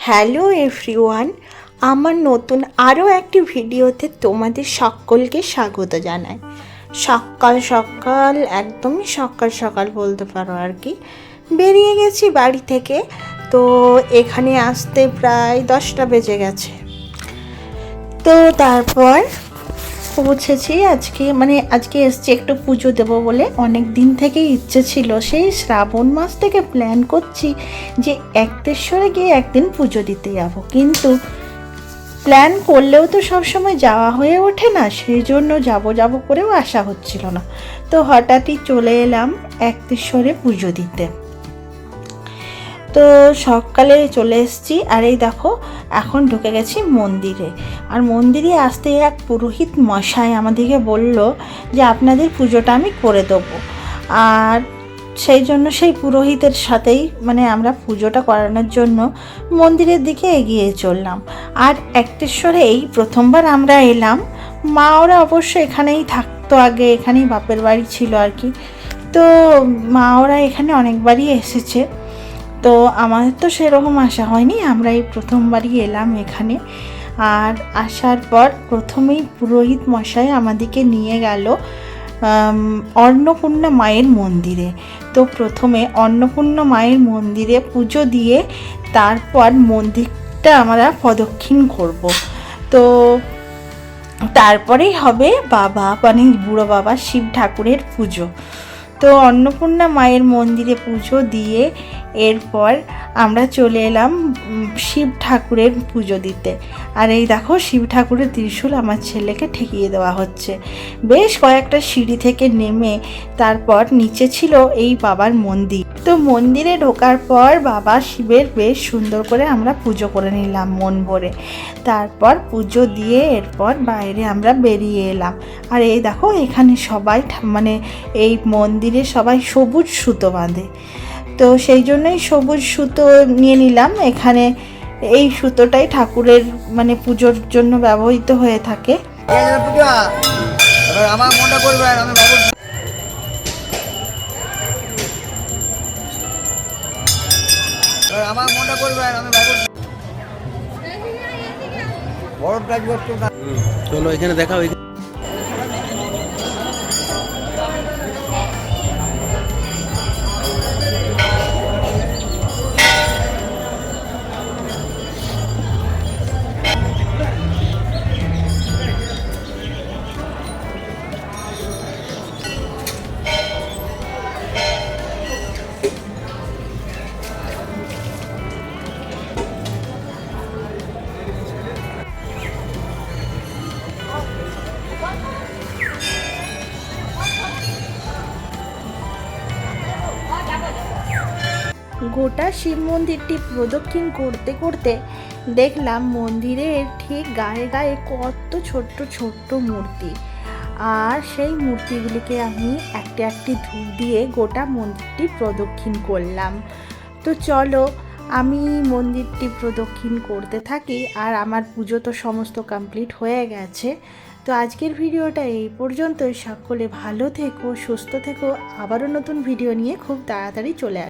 Hello everyone, আমার নতুন আরও একটি ভিডিওতে তোমাদের সকলকে স্বাগত জানাই। সকাল সকাল, একদমই সকাল সকাল বলতে পারো আর কি, বেরিয়ে গেছি বাড়ি থেকে। তো এখানে আসতে প্রায় 10টা বেজে গেছে। তো তারপর পৌঁছেছি আজকে এসছি একটু পুজো দেবো বলে। অনেক দিন থেকেই ইচ্ছে ছিল, সেই শ্রাবণ মাস থেকে প্ল্যান করছি যে একতেশ্বরে গিয়ে একদিন পুজো দিতে যাব, কিন্তু প্ল্যান করলেও তো সবসময় যাওয়া হয়ে ওঠে না, সেই জন্য যাব করেও আসা হচ্ছিল না। তো হঠাৎই চলে এলাম একতেশ্বরে পুজো দিতে। তো সকালে চলে এসেছি, আর এই দেখো এখন ঢুকে গেছি মন্দিরে। আর মন্দিরে আসতে এক পুরোহিত মশাই আমাদেরকে বলল যে আপনাদের পুজোটা আমি করে দেবো। আর সেই জন্য সেই পুরোহিতের সাথেই আমরা পুজোটা করানোর জন্য মন্দিরের দিকে এগিয়ে চললাম। আর একতেশ্বরে এই প্রথমবার আমরা এলাম। মা ওরা অবশ্য এখানেই থাকতো আগে, এখানেই বাপের বাড়ি ছিল আর কি। তো মা ওরা এখানে অনেকবারই এসেছে, তো আমাদের তো সেরকম আসা হয়নি, আমরা এই প্রথমবারই এলাম এখানে। আর আসার পর প্রথমেই পুরোহিত মশাই আমাদেরকে নিয়ে গেল অন্নপূর্ণা মায়ের মন্দিরে। তো প্রথমে অন্নপূর্ণা মায়ের মন্দিরে পুজো দিয়ে তারপর মন্দিরটা আমরা প্রদক্ষিণ করব। তো তারপরেই হবে বুড়ো বাবা শিব ঠাকুরের পুজো। তো অন্নপূর্ণা মায়ের মন্দিরে পুজো দিয়ে এরপর আমরা চলে এলাম শিব ঠাকুরের পুজো দিতে। আর এই দেখো শিব ঠাকুরের ত্রিশূল আমার ছেলেকে ঠেকিয়ে দেওয়া হচ্ছে। বেশ কয়েকটা সিঁড়ি থেকে নেমে তারপর নিচে ছিল এই বাবার মন্দির। তো মন্দিরে ঢোকার পর বাবা শিবের বেশ সুন্দর করে আমরা পুজো করে নিলাম মন ভরে। তারপর পুজো দিয়ে এরপর বাইরে আমরা বেরিয়ে এলাম। আর এই দেখো এখানে সবাই এই মন্দিরে সবাই সবুজ সুতো বাঁধে, তো সেই জন্যই সবুজ সুতো নিয়ে নিলাম। এখানে এই সুতোটাই ঠাকুরের পুজোর জন্য ব্যবহৃত হয়ে থাকে। চলো এখানে দেখা হয়েছে। গোটা শিব মন্দিরটি প্রদক্ষিণ করতে করতে দেখলাম মন্দিরের ঠিক গায়ে গায়ে কত ছোট্ট ছোট্ট মূর্তি। আর সেই মূর্তিগুলিকে আমি একটি একটি ধূপ দিয়ে গোটা মন্দিরটি প্রদক্ষিণ করলাম। তো চলো আমি মন্দিরটি প্রদক্ষিণ করতে থাকি। আর আমার পুজো তো সমস্ত কমপ্লিট হয়ে গেছে। তো আজকের ভিডিওটা এই পর্যন্তই। সকলে ভালো থেকো, সুস্থ থেকো। আবারও নতুন ভিডিও নিয়ে খুব তাড়াতাড়ি চলে আসবো।